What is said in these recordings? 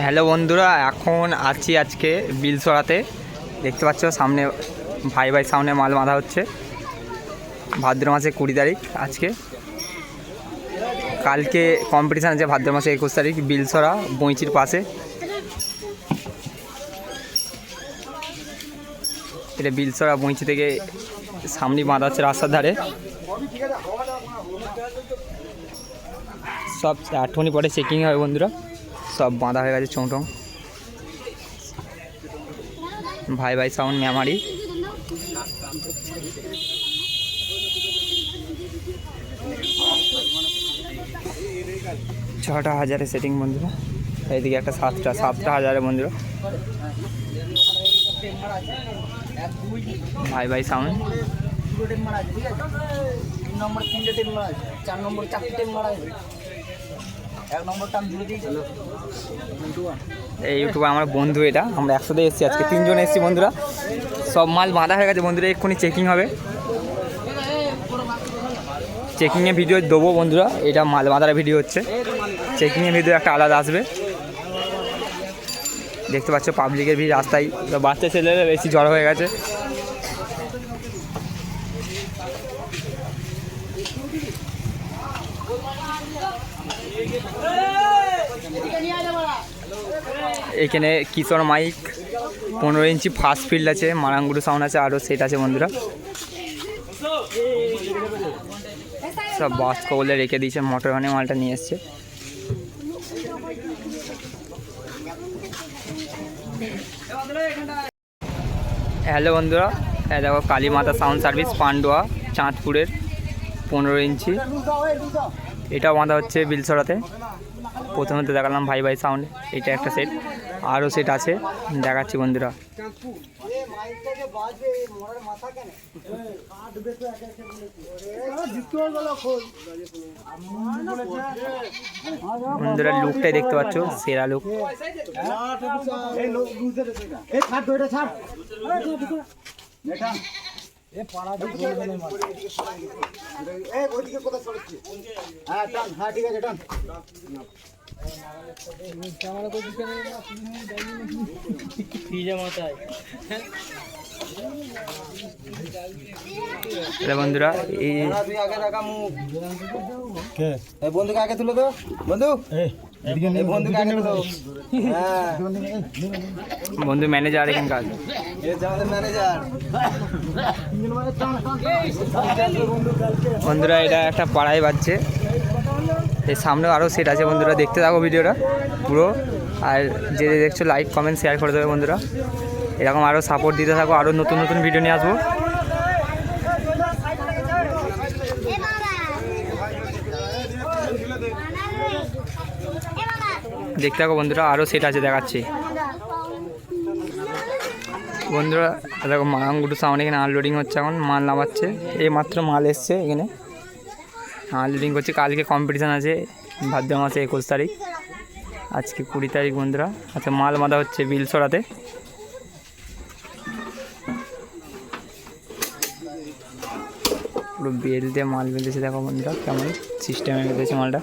Hello বন্ধুরা, এখন আছি আজকে বিলসরাতে। দেখতে পাচ্ছ সামনে ভাই সামনে মাল বাঁধা হচ্ছে। ভাদ্র মাসে 20 তারিখ আজকে। কালকে কম্পিটিশান আছে ভাদ্র মাসে 21 তারিখ বিলসরা বইচির পাশে। এটা বিলসরা বইচি থেকে সামনে বাঁধা হচ্ছে রাস্তার ধারে। সব 8 মিনিট পরে চেকিং হবে বন্ধুরা। সব বাঁধা হয়ে গেছে চৌটং। ভাই সাউন্ড মেমারি। ছটা হাজারে সেটিং বন্ধুরা। এইদিকে একটা 7টা হাজারে বন্ধুরা। ভাই সাউন্ড এই ইউটিউবে আমার বন্ধু, এটা আমরা একসাথে এসেছি আজকে 3 জন এসেছি বন্ধুরা। সব মাল বাঁধা হয়ে গেছে বন্ধুরা, এক্ষুনি চেকিং হবে। চেকিংয়ে ভিডিও দেবো বন্ধুরা। এটা মাল বাঁধার ভিডিও হচ্ছে, চেকিংয়ের ভিডিও একটা আলাদা আসবে। দেখতে পাচ্ছ পাবলিকের ভিড় রাস্তায়, বাচ্চা ছেলেরা বেশি জড়ো হয়ে গেছে। এখানে কিশোর মাইক 15 ইঞ্চি ফাস্ট ফিল্ড আছে, মারাঙ্গুরু সাউন্ড আছে, আরও সেট আছে বন্ধুরা। সব বাস কবলে রেখে দিয়েছে, মোটর ভ্যানে মালটা নিয়ে এসছে। হ্যালো বন্ধুরা, দেখো কালীমাতা সাউন্ড সার্ভিস পান্ডুয়া চাঁদপুরের 15 ইঞ্চি। এটা বাঁধা হচ্ছে বিলসরাতে। প্রথমে তো দেখালাম ভাই সাউন্ড, এটা একটা সেট, আরও সেট আছে দেখাচ্ছি বন্ধুরা। বন্ধুরা লুকটাই দেখতে পাচ্ছ, সেরা লুক। বন্ধুরা এই বন্ধুকে আগে তুলে তো বন্ধু ম্যানেজার এখানকার বন্ধুরা। এটা একটা পাড়ায় বাজছে, এর সামনেও আরও সেট আছে বন্ধুরা। দেখতে থাকো ভিডিওটা পুরো, আর যে দেখছো লাইক কমেন্ট শেয়ার করে দেবে বন্ধুরা। এরকম আরও সাপোর্ট দিতে থাকো, আরও নতুন নতুন ভিডিও নিয়ে আসবো। দেখতে থাকো বন্ধুরা, আরও সেট আছে দেখাচ্ছি বন্ধুরা। দেখো মারাঙ্গুরু সাউন্ড এখানে আনলোডিং হচ্ছে, এখন মাল নামাচ্ছে। এই মাত্র মাল এসছে এখানে, আনলোডিং করছে। কালকে কম্পিটিশান আছে ভাদ্র মাসে 21 তারিখ, আজকে 20 তারিখ বন্ধুরা। আচ্ছা, মাল বাঁধা হচ্ছে বিলসরাতে। পুরো বেল দিয়ে মাল বেঁধেছে, দেখো বন্ধুরা কেমন সিস্টেমে বেঁধেছে মালটা।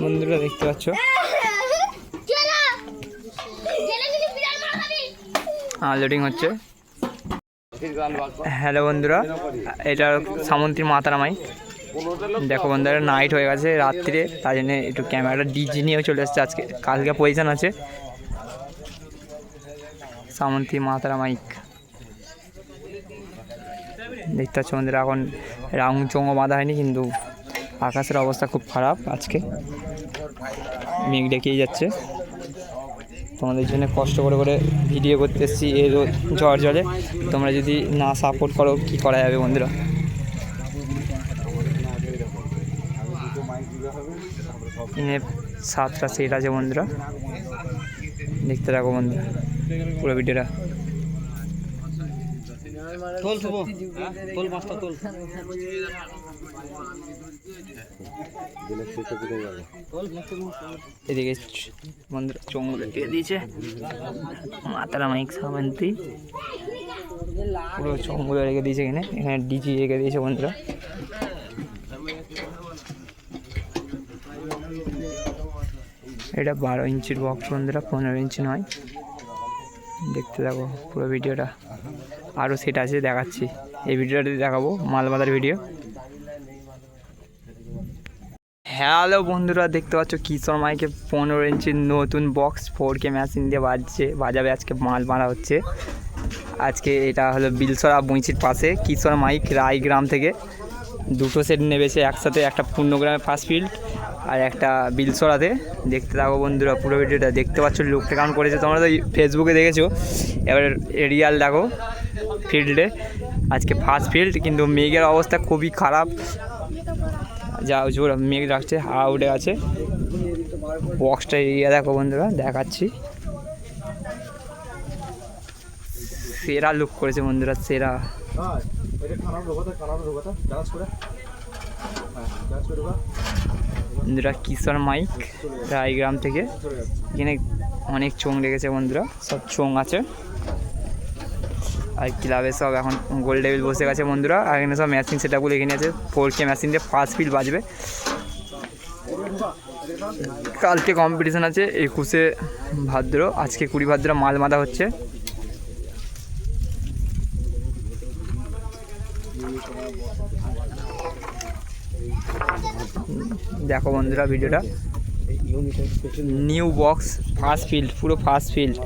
বন্ধুরা দেখতে পাচ্ছ আনলোডিং হচ্ছে। হ্যালো বন্ধুরা, এটা সামন্তীর মাতারা মাইক। দেখো বন্ধুরা নাইট হয়ে গেছে, রাত্রে, তাই জন্য একটু ক্যামেরাটা ডিজি নিয়েও চলে এসছে আজকে। কালকে পজিশন আছে সামন্তী মাতারা মাইক। দেখতে পাচ্ছ বন্ধুরা, এখন রাউন্ড চোঙও বাঁধা হয়নি, কিন্তু আকাশের অবস্থা খুব খারাপ আজকে, মেঘ ডেকেই যাচ্ছে। তোমাদের জন্য কষ্ট করে করে ভিডিও করতে এসেছি এই ঝড় জলে। তোমরা যদি না সাপোর্ট করো কি করা যাবে বন্ধুরা। এনে 7টা সেট আছে বন্ধুরা, দেখতে থাকো বন্ধুরা। পুরো ভিডিওটা। এদিকে বন্ধুরা চোঙগুলো দিয়ে দিয়েছে মাতারা মাইক সামন্তি, পুরো চোঙগুলো রেখে দিয়েছে এখানে। এখানে ডিজি রেখে দিয়েছে বন্ধুরা। এটা 12 ইঞ্চির বক্স বন্ধুরা, 15 ইঞ্চি নয়। দেখতে থাকো পুরো ভিডিওটা। আরও সেট আছে, দেখাচ্ছি এই ভিডিওটাতে দেখাবো, মালবাদার ভিডিও। হ্যালো বন্ধুরা, দেখতে পাচ্ছ কিশোর মাইকে 15 ইঞ্চির নতুন বক্স 4K মেশিন দিয়ে বাজাবে। আজকে মাল মারা হচ্ছে। আজকে এটা হলো বিলসরা বইচির পাশে কিশোর মাইক রায়গ্রাম থেকে দুটো সেট নেবেছে একসাথে, একটা পূর্ণগ্রামে ফার্স্ট ফিল্ড আর একটা বিলসরাতে। দেখতে থাকো বন্ধুরা পুরো ভিডিওটা। দেখতে পাচ্ছ লোকটা কেমন করেছে, তোমরা তো ফেসবুকে দেখেছো। এবার রিয়াল দেখো ফিল্ডে। আজকে ফার্স্ট ফিল্ড, কিন্তু মেঘের অবস্থা খুবই খারাপ। যা জোর মেঘ রাখছে, হাওয়া উঠে আছে। বক্সটা এরিয়া দেখো বন্ধুরা, দেখাচ্ছি। সেরা লুক করেছে বন্ধুরা, সেরা। বন্ধুরা কিশোর মাইক রায়গ্রাম থেকে, এখানে অনেক চোঙ লেগেছে বন্ধুরা, সব চোঙ আছে। আর ক্লাবে সব এখন গোল টেবিল বসে গেছে বন্ধুরা। আর এখানে সব ম্যাচিং সেটআপগুলো এখানে আছে। 4K মেশিন দিয়ে ফার্স্ট ফিল্ড বাজবে। কালকে কম্পিটিশান আছে 21শে ভাদ্র, আজকে 20 ভাদ্র মাল বাঁধা হচ্ছে। দেখো বন্ধুরা ভিডিওটা। নিউ বক্স ফার্স্ট ফিল্ড, পুরো ফার্স্ট ফিল্ড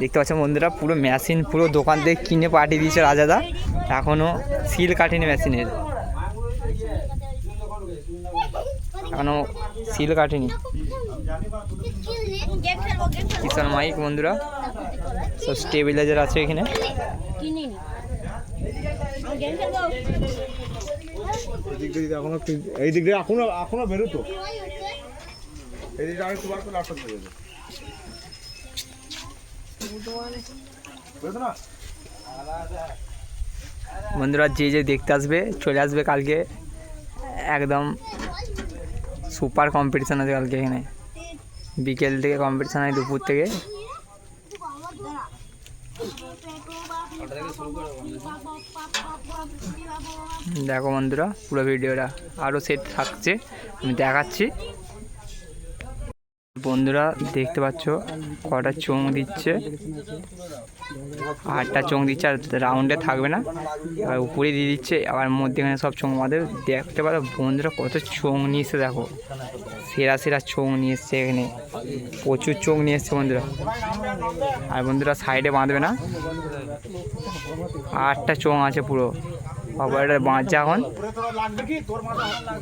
দেখতে পাচ্ছ বন্ধুরা। পুরো মেশিন পুরো দোকান থেকে কিনে পাঠিয়ে দিয়েছে রাজাদা, এখনও সিল কাটেনি মেশিনের, এখনও সিল কাটেনি। কিষান মাইক বন্ধুরা, সব স্টেবিলাইজার আছে এখানে। এই দিক দিয়ে এখনো বেরোতো, এই দিকটা আরেকটু বার করলে আসতে হবে বন্ধুরা। যে দেখতে আসবে চলে আসবে কালকে, একদম সুপার কম্পিটিশান আছে কালকে এখানে। বিকেল থেকে কম্পিটিশান হয়, দুপুর থেকে। দেখো বন্ধুরা পুরো ভিডিওটা, আরও সেট থাকছে আমি দেখাচ্ছি। বন্ধুরা দেখতে পাচ্ছ কটা চোঙ দিচ্ছে, 8টা চোঙ দিচ্ছে। আর রাউন্ডে থাকবে না, এবার উপরে দিয়ে দিচ্ছে, আবার মধ্যেখানে সব চোঙ বাঁধে। দেখতে পারো বন্ধুরা কত চোঙ নিয়ে এসছে, দেখো সেরা সেরা চোঙ নিয়ে এসছে এখানে, প্রচুর চোঙ নিয়ে এসছে বন্ধুরা। আর বন্ধুরা সাইডে বাঁধবে না, 8টা চোঙ আছে পুরো। অপারেটার বাঁধছে এখন।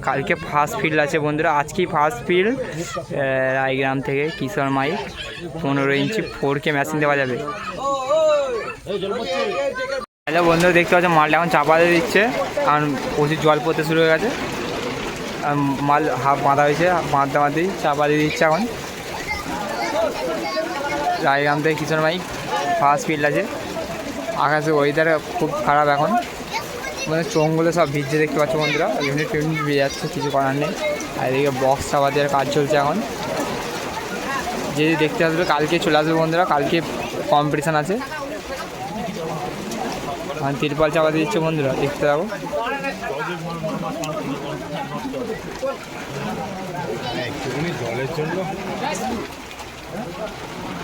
কালকে ফার্স্ট ফিল্ড আছে বন্ধুরা, আজকেই ফার্স্ট ফিল্ড রায়গ্রাম থেকে কিশোর মাইক 15 ইঞ্চি 4K মেশিন দেওয়া যাবে। হ্যালো বন্ধুরা, দেখতে পাচ্ছ মালটা এখন চাপা দিয়ে দিচ্ছে, কারণ প্রচুর জল পড়তে শুরু হয়ে গেছে। মাল হাফ বাঁধা হয়েছে, বাঁধতেই চাপা দিয়ে দিচ্ছে এখন। রায়গ্রাম থেকে কিশোর মাইক ফার্স্ট ফিল্ড আছে। আকাশে ওয়েদার খুব খারাপ এখন, মানে চোঙগুলো সব ভিজছে দেখতে পাচ্ছ বন্ধুরা। ইউনিট ভিজে যাচ্ছে, কিছু করার নেই। আর এদিকে বক্স চাপা দেওয়ার কাজ চলছে এখন। যে দেখতে আসবে কালকে চলে আসবে বন্ধুরা, কালকে কম্পিটিশান আছে। তিরপাল চাপা দিয়ে দিচ্ছে বন্ধুরা, দেখতে যাবো। জলের জন্য